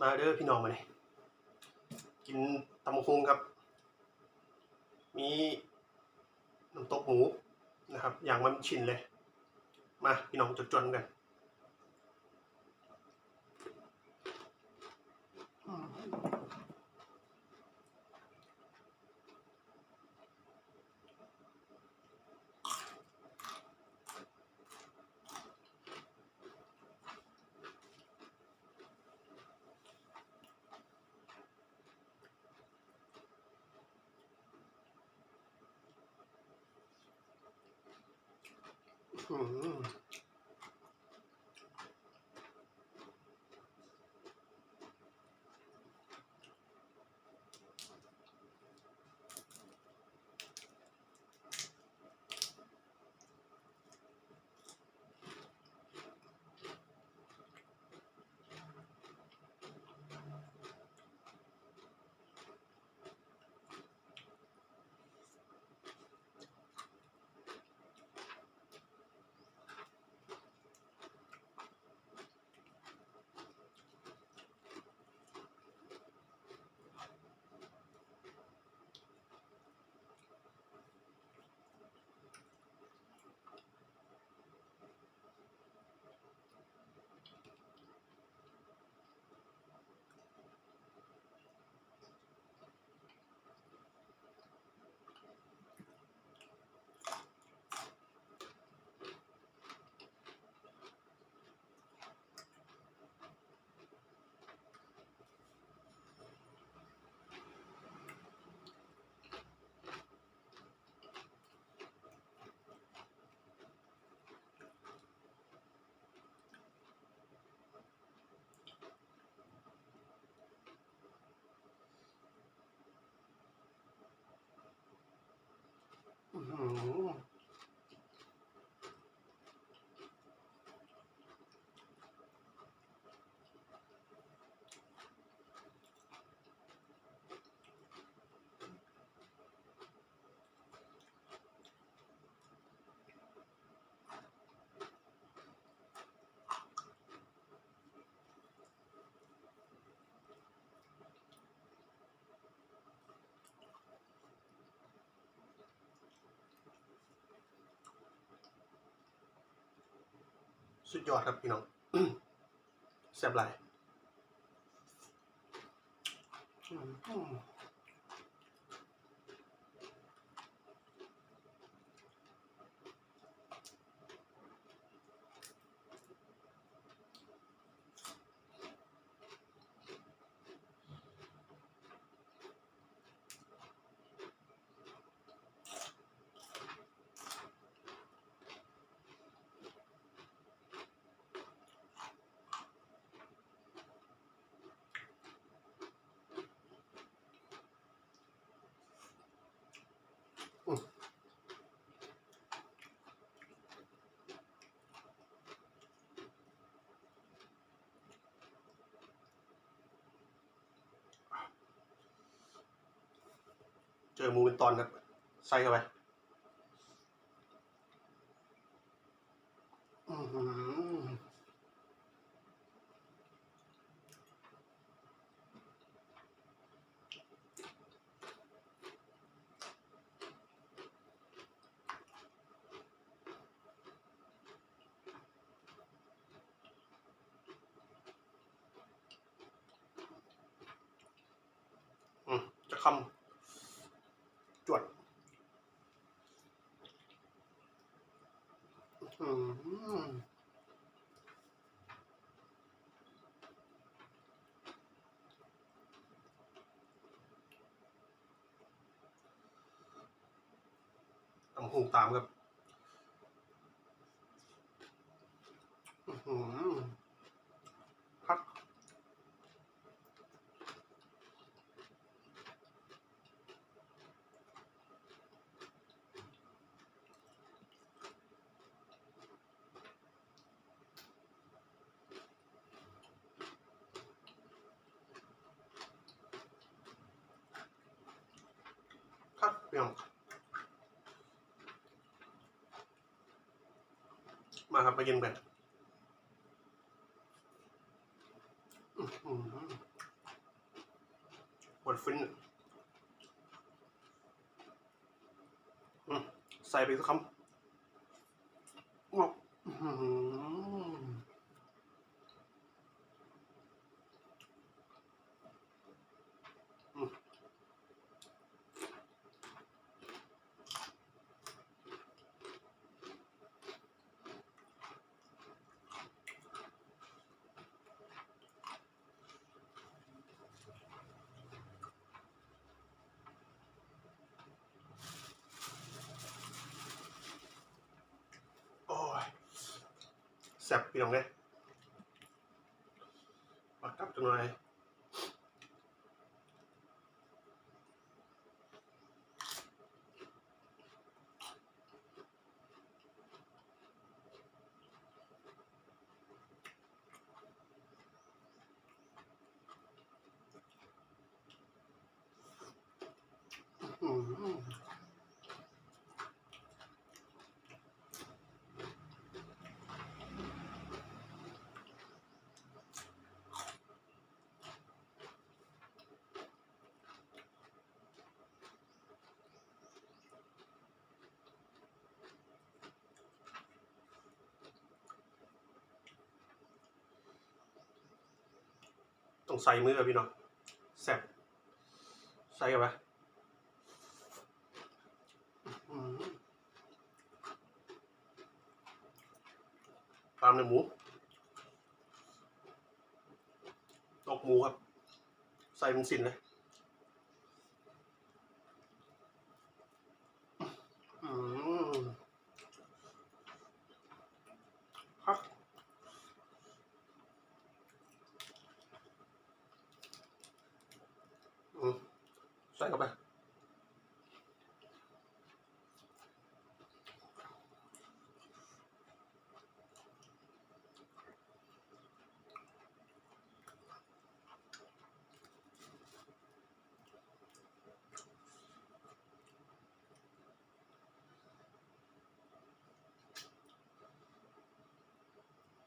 มาเด้อพี่น้องมาเลยกินตำบักหุ่งครับมีน้ำตกหมูนะครับอย่างมันชิ้นเลยมาพี่น้องจนๆกันสุดยอดครับพี่น้องแซ่บหลายเจอหมูเป็นตอนครับใส่เข้าไปจะคำจวดตำบักหุ่งตามครับพักครับพี่น้องมาครับมากินกัน หมดฟินใส่ไปสักคำงอกโอ้ยแซ่บพี่น้องเลยปักกลับจังเลยต้องใส่มือพี่น้องแซ่บใส่กันไปตามในหมูตกหมูครับใส่เป็นสิ้นเลยครับใส่เข้าไป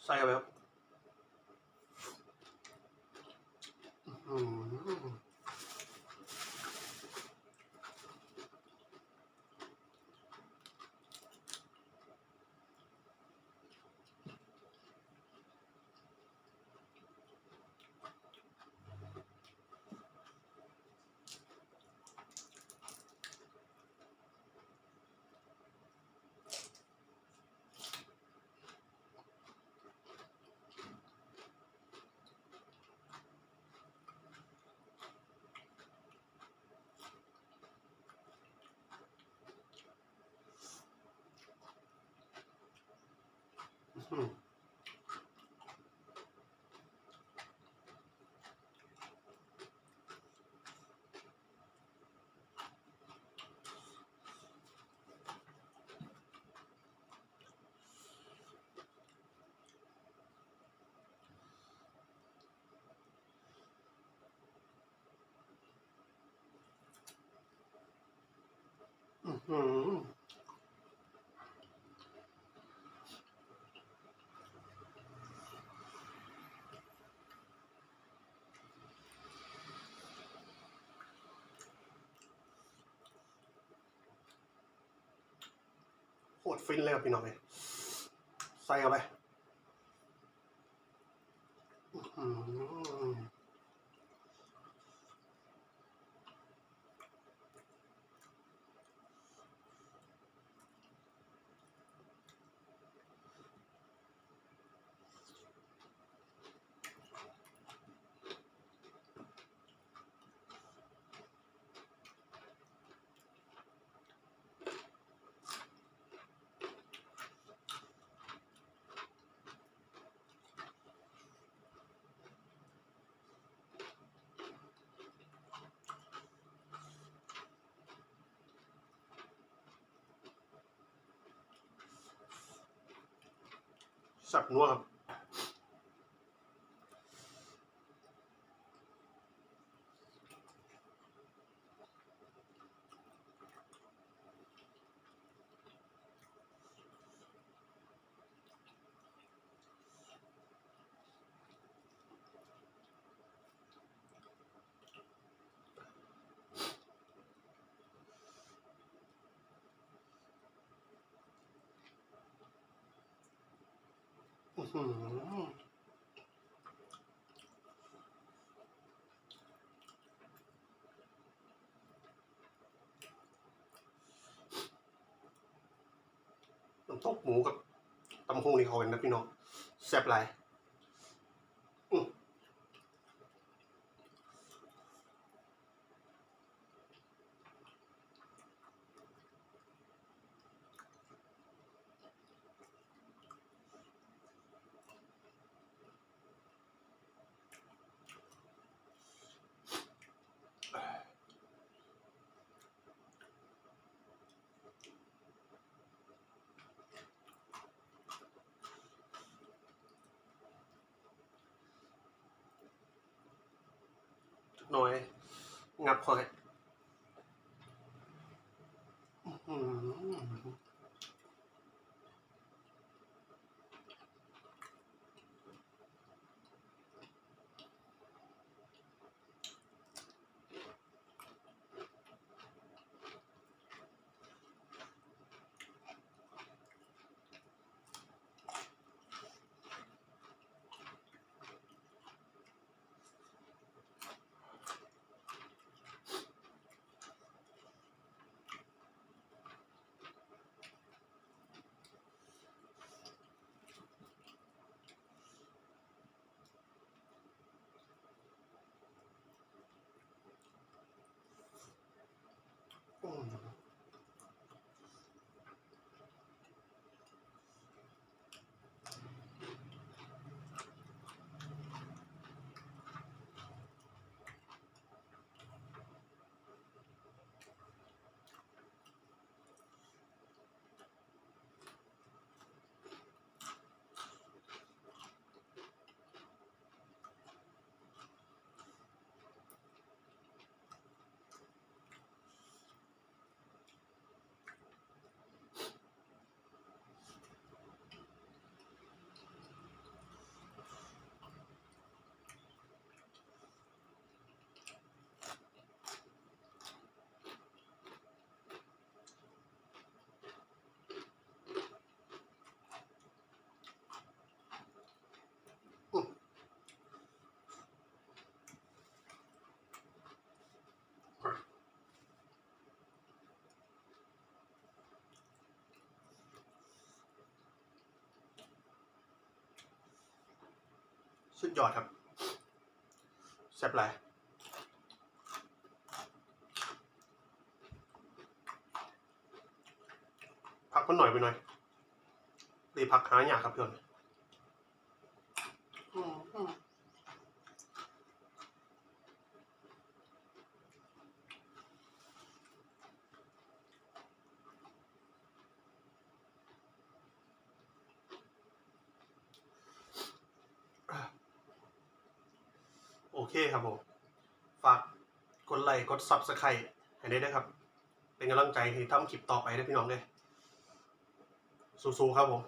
ใส่เข้าไปครับโคตรฟินเลยครับพี่น้องเลยใส่เข้าไปสับนัวครับ น้ำตกหมูกับตำฮงนี่เขากันนะพี่น้องแซ่บหลายหน่อยงับคอยสุดยอดครับแซ่บหลายพักมันหน่อยไปหน่อยเลยพักหาอย่างครับเพื่อนโอเคครับผมฝากกดไลค์กด Subscribe ให้ได้ด้วยครับเป็นกำลังใจให้ทำคลิปต่อไปนะพี่น้องเลยสู้ๆครับผม